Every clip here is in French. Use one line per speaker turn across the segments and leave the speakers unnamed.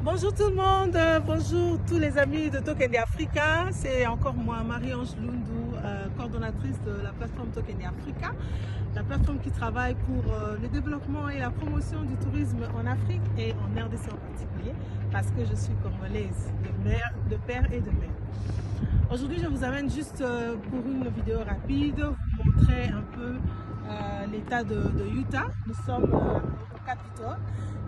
Bonjour tout le monde, bonjour tous les amis de Tokende Africa. C'est encore moi, Marie-Ange Lundu, coordonnatrice de la plateforme Tokende Africa, la plateforme qui travaille pour le développement et la promotion du tourisme en Afrique et en RDC en particulier, parce que je suis congolaise, de père et de mère. Aujourd'hui, je vous amène juste pour une vidéo rapide, vous montrer un peu l'état de Utah. Nous sommes au Capitole.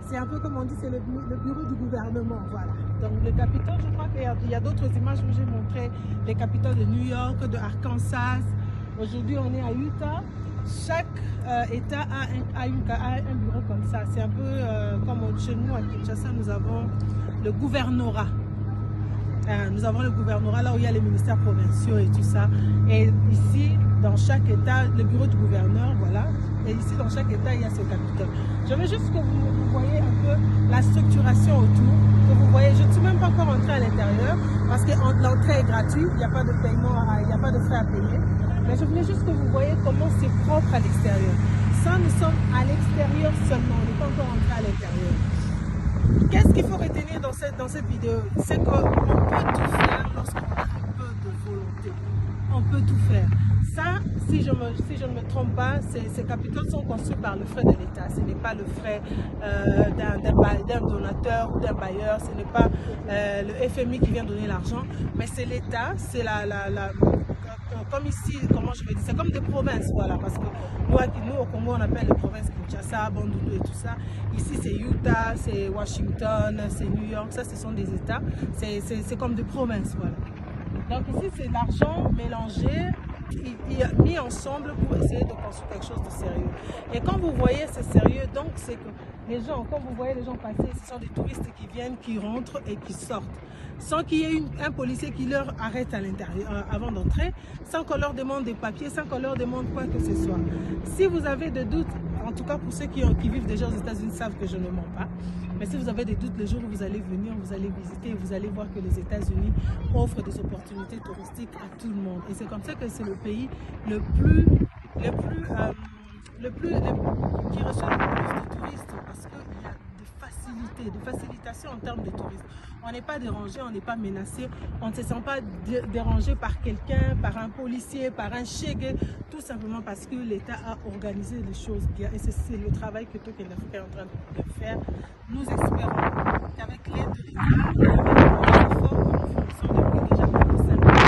C'est un peu comme on dit, c'est le bureau du gouvernement, voilà. Donc le Capitole, je crois qu'il y a d'autres images où j'ai montré les capitales de New York, de Arkansas. Aujourd'hui, on est à Utah. Chaque État a un bureau comme ça. C'est un peu comme chez nous à Kinshasa, nous avons le gouvernorat. Nous avons le gouvernorat là où il y a les ministères provinciaux et tout ça. Et ici, dans chaque État, le bureau du gouverneur, voilà. Et ici, dans chaque État, il y a ce Capitole. Je veux juste que vous voyez un peu la structuration autour. Que vous voyez, je ne suis même pas encore entrée à l'intérieur parce que l'entrée est gratuite, il n'y a pas de paiement, il n'y a pas de frais à payer. Mais je voulais juste que vous voyez comment c'est propre à l'extérieur. Ça, nous sommes à l'extérieur seulement, on n'est pas encore entré à l'intérieur. Qu'est-ce qu'il faut retenir dans cette vidéo? C'est qu'on peut tout faire lorsqu'on a un peu de volonté. On peut tout faire. Ça, si je ne me trompe pas, ces capitales sont construits par le frais de l'État. Ce n'est pas le frais d'un donateur ou d'un bailleur. Ce n'est pas le FMI qui vient donner l'argent. Mais c'est l'État, c'est comme ici, comment je vais dire, c'est comme des provinces, voilà, parce que nous au Congo on appelle les provinces Kinshasa, Bandundu et tout ça. Ici c'est Utah, c'est Washington, c'est New York, ça ce sont des États, c'est comme des provinces, voilà. Donc ici c'est l'argent mélangé, mis ensemble pour essayer de construire quelque chose de sérieux. Et quand vous voyez c'est sérieux, donc c'est que les gens, quand vous voyez les gens passer, ce sont des touristes qui viennent, qui rentrent et qui sortent. Sans qu'il y ait un policier qui leur arrête à l'intérieur avant d'entrer, sans qu'on leur demande des papiers, sans qu'on leur demande quoi que ce soit. Si vous avez des doutes, en tout cas pour ceux qui vivent déjà aux États-Unis savent que je ne mens pas, mais si vous avez des doutes, le jour où vous allez venir, vous allez visiter, vous allez voir que les États-Unis offrent des opportunités touristiques à tout le monde. Et c'est comme ça que c'est le pays qui reçoit le plus de touristes parce qu'il y a des facilitations en termes de tourisme. On n'est pas dérangé, on n'est pas menacé, on ne se sent pas dérangé par quelqu'un, par un policier, par un chégué, tout simplement parce que l'État a organisé les choses bien. Et c'est le travail que Tokende Africa est en train de faire. Nous espérons qu'avec l'aide de l'État, avec l'effort que nous faisons depuis déjà plus de 5 ans,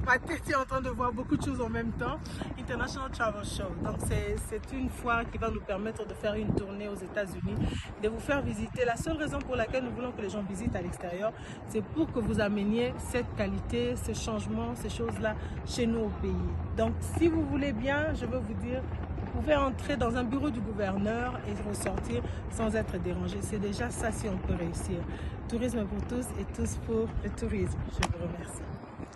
ma tête est en train de voir beaucoup de choses en même temps. International Travel Show. Donc c'est une foire qui va nous permettre de faire une tournée aux États-Unis, de vous faire visiter. La seule raison pour laquelle nous voulons que les gens visitent à l'extérieur, c'est pour que vous ameniez cette qualité, ce changement, ces choses-là chez nous au pays. Donc si vous voulez bien, je veux vous dire, vous pouvez entrer dans un bureau du gouverneur et ressortir sans être dérangé. C'est déjà ça si on peut réussir. Tourisme pour tous et tous pour le tourisme. Je vous remercie.